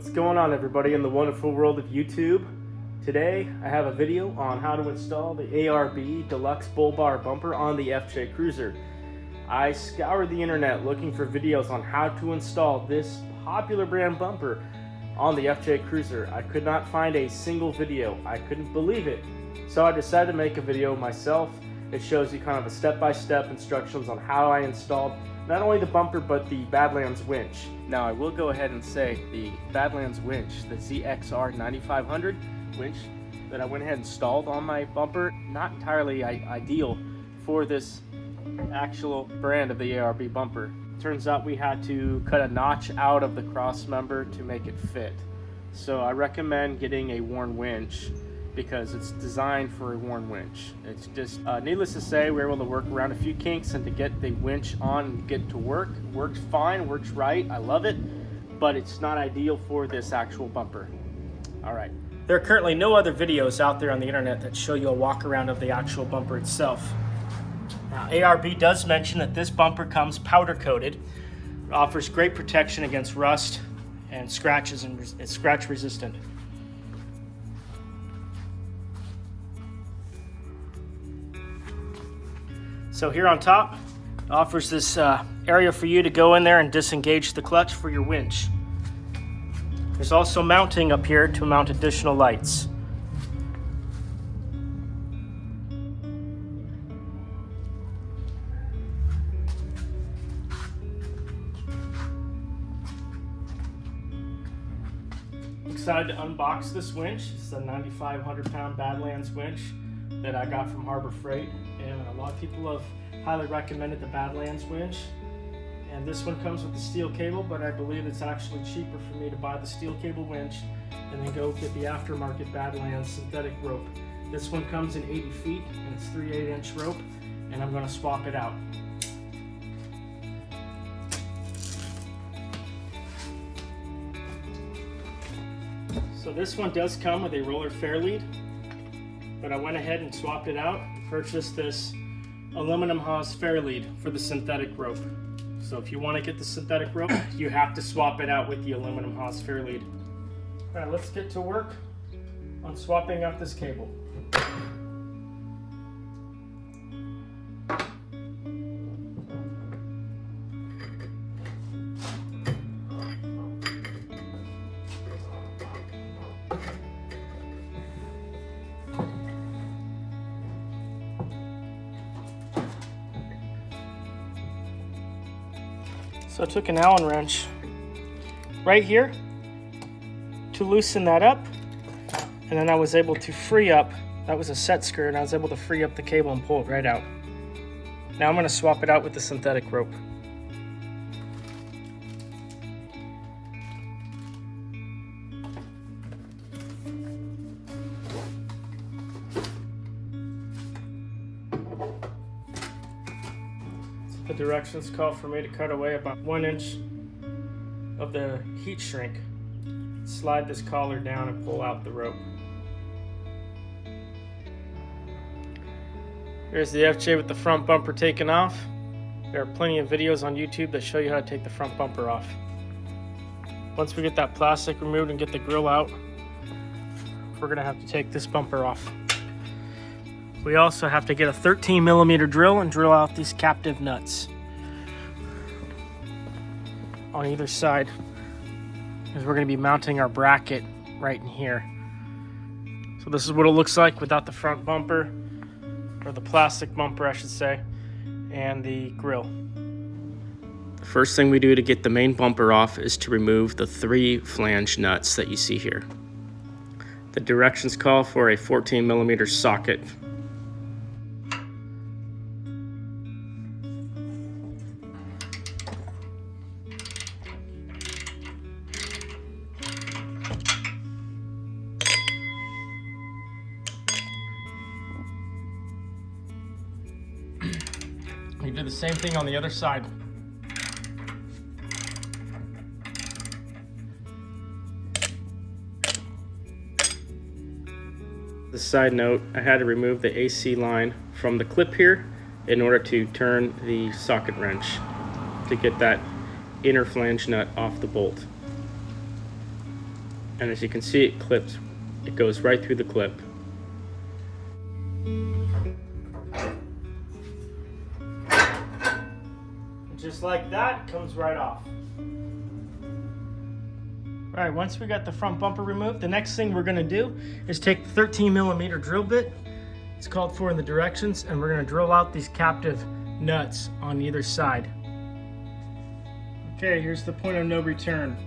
What's going on, everybody, in the wonderful world of YouTube? Today I have a video on how to install the ARB deluxe bull bar bumper on the FJ Cruiser. I scoured the internet looking for videos on how to install this popular brand bumper on the FJ Cruiser. I could not find a single video. I couldn't believe it. So I decided to make a video myself. It shows you kind of a step-by-step instructions on how I installed not only the bumper but the Badlands winch. Now I will go ahead and say the Badlands winch, the ZXR 9500 winch that I went ahead and installed on my bumper, not entirely ideal for this actual brand of the ARB bumper. Turns out we had to cut a notch out of the cross member to make it fit. So I recommend getting a worn winch because it's designed for a worn winch. It's just, needless to say, we're able to work around a few kinks and to get the winch on and get to work. Works fine, works right, I love it, but it's not ideal for this actual bumper. All right. There are currently no other videos out there on the internet that show you a walk around of the actual bumper itself. Now, ARB does mention that this bumper comes powder coated. It offers great protection against rust and scratches, and it's scratch resistant. So here on top, it offers this area for you to go in there and disengage the clutch for your winch. There's also mounting up here to mount additional lights. Excited to unbox this winch. It's a 9,500 pound Badlands winch that I got from Harbor Freight, and a lot of people have highly recommended the Badlands winch. And this one comes with the steel cable, but I believe it's actually cheaper for me to buy the steel cable winch and then go get the aftermarket Badlands synthetic rope. This one comes in 80 feet and it's 3 8-inch rope, and I'm going to swap it out. So this one does come with a roller fair lead, but I went ahead and swapped it out and purchased this aluminum hose fair lead for the synthetic rope. So if you want to get the synthetic rope, you have to swap it out with the aluminum hose fair lead. All right, let's get to work on swapping out this cable. So I took an Allen wrench right here to loosen that up, and then I was able to free up, that was a set screw, and I was able to free up the cable and pull it right out. Now I'm going to swap it out with the synthetic rope. The directions call for me to cut away about 1 inch of the heat shrink. Slide this collar down and pull out the rope. Here's the FJ with the front bumper taken off. There are plenty of videos on YouTube that show you how to take the front bumper off. Once we get that plastic removed and get the grill out, we're going to have to take this bumper off. We also have to get a 13mm drill and drill out these captive nuts on either side, because we're going to be mounting our bracket right in here. So this is what it looks like without the front bumper, or the plastic bumper I should say, and the grill. The first thing we do to get the main bumper off is to remove the 3 flange nuts that you see here. The directions call for a 14mm socket. You do the same thing on the other side. The side note, I had to remove the AC line from the clip here in order to turn the socket wrench to get that inner flange nut off the bolt. And as you can see, it clips. It goes right through the clip. Just like that, comes right off. All right, once we got the front bumper removed, the next thing we're gonna do is take the 13mm drill bit. It's called for in the directions, and we're gonna drill out these captive nuts on either side. Okay, here's the point of no return.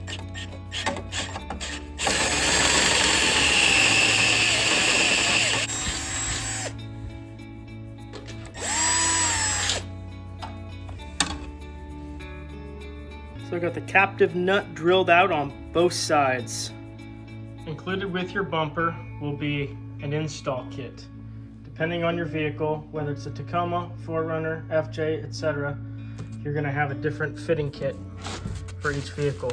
So we got the captive nut drilled out on both sides. Included with your bumper will be an install kit. Depending on your vehicle, whether it's a Tacoma, 4Runner, FJ, etc., you're going to have a different fitting kit for each vehicle.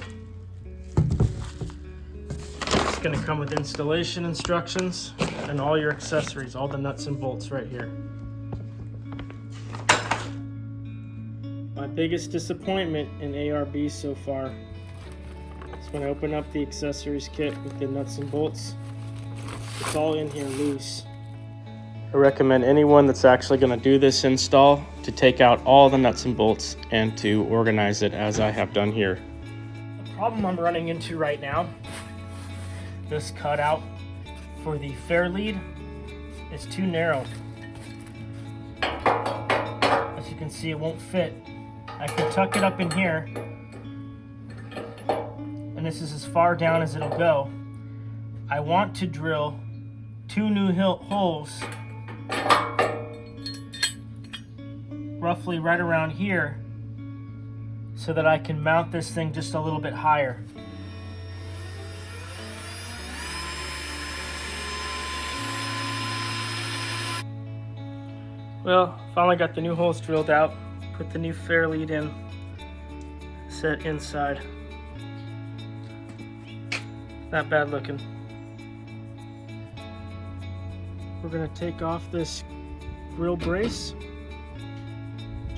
It's going to come with installation instructions and all your accessories, all the nuts and bolts right here. My biggest disappointment in ARB so far is when I open up the accessories kit with the nuts and bolts. It's all in here loose. I recommend anyone that's actually going to do this install to take out all the nuts and bolts and to organize it as I have done here. The problem I'm running into right now, this cutout for the fair lead is too narrow. As you can see, it won't fit. I can tuck it up in here, and this is as far down as it'll go. I want to drill 2 new holes roughly right around here so that I can mount this thing just a little bit higher. Well, finally got the new holes drilled out. Put the new fair lead in, set inside. Not bad looking. We're gonna take off this grill brace.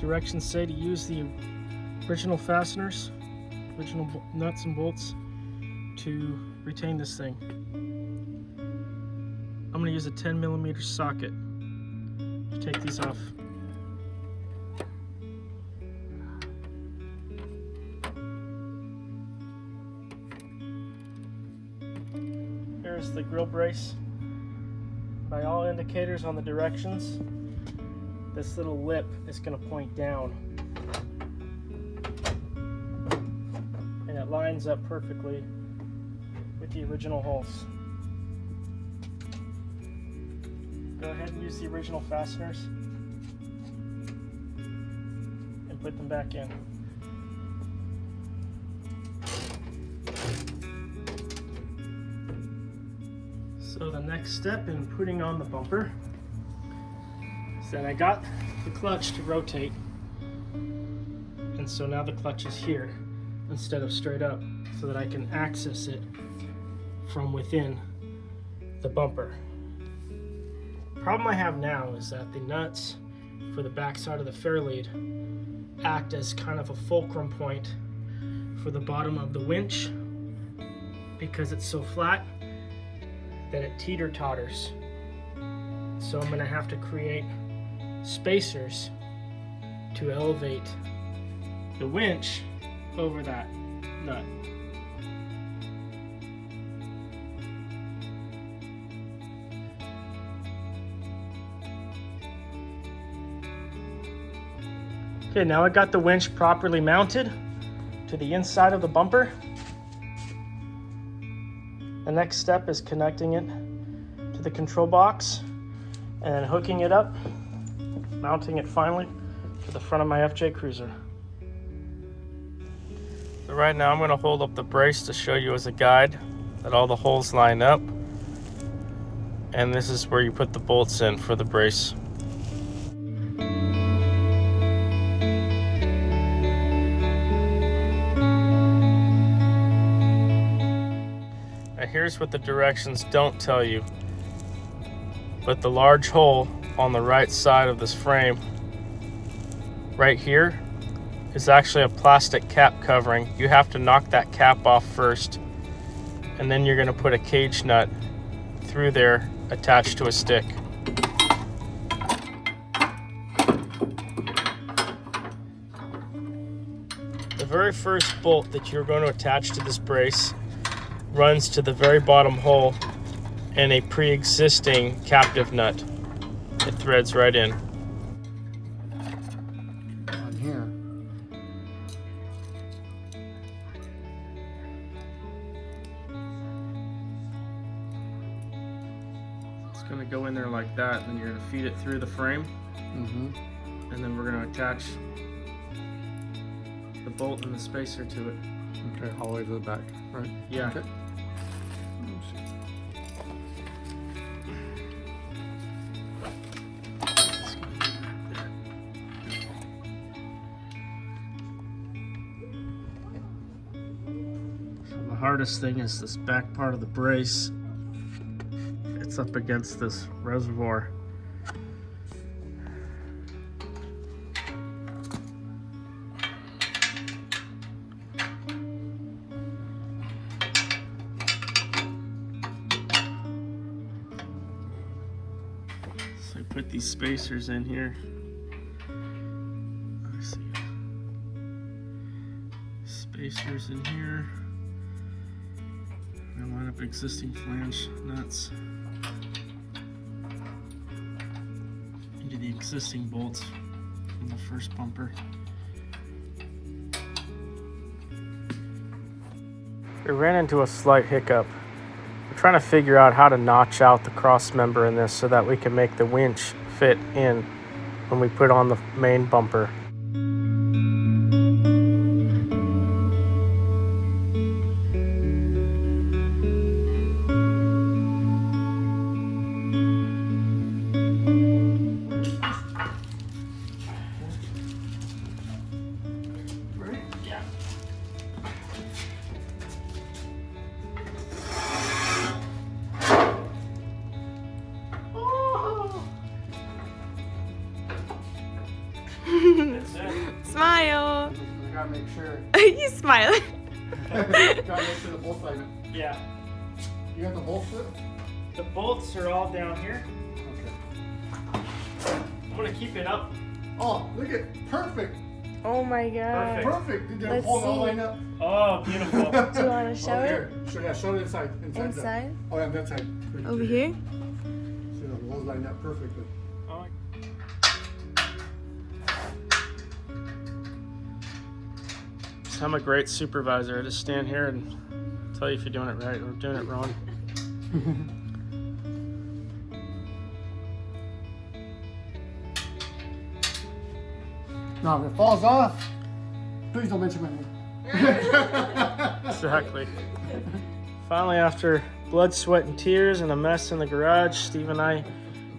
Directions say to use the original fasteners, original nuts and bolts to retain this thing. I'm gonna use a 10mm socket to take these off. Here's the grill brace. By all indicators on the directions, this little lip is going to point down. And it lines up perfectly with the original holes. Go ahead and use the original fasteners and put them back in. So the next step in putting on the bumper is that I got the clutch to rotate, and so now the clutch is here instead of straight up so that I can access it from within the bumper. The problem I have now is that the nuts for the back side of the fair lead act as kind of a fulcrum point for the bottom of the winch because it's so flat that it teeter-totters. So I'm going to have to create spacers to elevate the winch over that nut. Okay, now I got the winch properly mounted to the inside of the bumper. The next step is connecting it to the control box and hooking it up, mounting it finally to the front of my FJ Cruiser. So right now I'm going to hold up the brace to show you as a guide that all the holes line up, and this is where you put the bolts in for the brace. Here's what the directions don't tell you, but the large hole on the right side of this frame right here is actually a plastic cap covering. You have to knock that cap off first and then you're going to put a cage nut through there attached to a stick. The very first bolt that you're going to attach to this brace runs to the very bottom hole and a pre-existing captive nut. It threads right in. On here. It's going to go in there like that, and then you're going to feed it through the frame. Mm-hmm. And then we're going to attach the bolt and the spacer to it. Okay, all the way to the back, right? Yeah. Okay. Let's see. So the hardest thing is this back part of the brace. It's up against this reservoir. So I put these spacers in here. Let's see. Spacers in here. I line up existing flange nuts into the existing bolts from the first bumper. We ran into a slight hiccup. We're trying to figure out how to notch out the cross member in this so that we can make the winch fit in when we put on the main bumper. Smile. We gotta make sure. You smiling. Gotta make sure the bolts line up. Yeah, You got the bolts fit? the bolts are all down here. Okay. I'm gonna keep it up. Oh, look at perfect. Oh my god. Perfect. Perfect. Did the Let's holes all see. line up? Oh, beautiful. Do you want to show Oh, it? here. Yeah, show it inside. Inside. Inside? Oh, yeah, that side. Good. Over here? See, the holes line up perfectly. I'm a great supervisor. I just stand here and tell you if you're doing it right or doing it wrong. Now, if it falls off, please don't mention my name. Exactly. Finally, after blood, sweat, and tears and a mess in the garage, Steve and I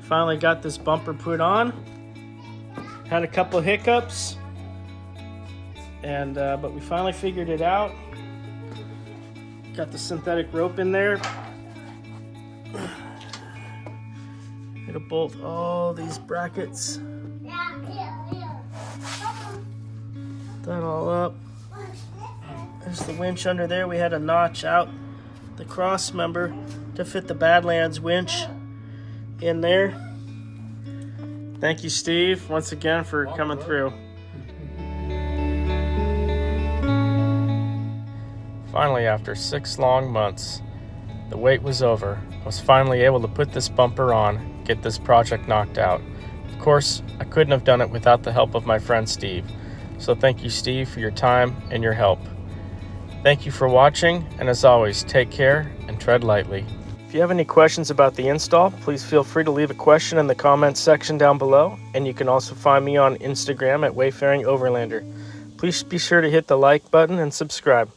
finally got this bumper put on. Had a couple hiccups, and but we finally figured it out. Got the synthetic rope in there. It'll bolt all these brackets. That all up. There's the winch under there. We had to notch out the cross member to fit the Badlands winch in there. Thank you, Steve, once again for coming through. Finally, after 6 long months, the wait was over. I was finally able to put this bumper on, get this project knocked out. Of course, I couldn't have done it without the help of my friend Steve. So thank you, Steve, for your time and your help. Thank you for watching, and as always, take care and tread lightly. If you have any questions about the install, please feel free to leave a question in the comments section down below, and you can also find me on Instagram at Wayfaring Overlander. Please be sure to hit the like button and subscribe.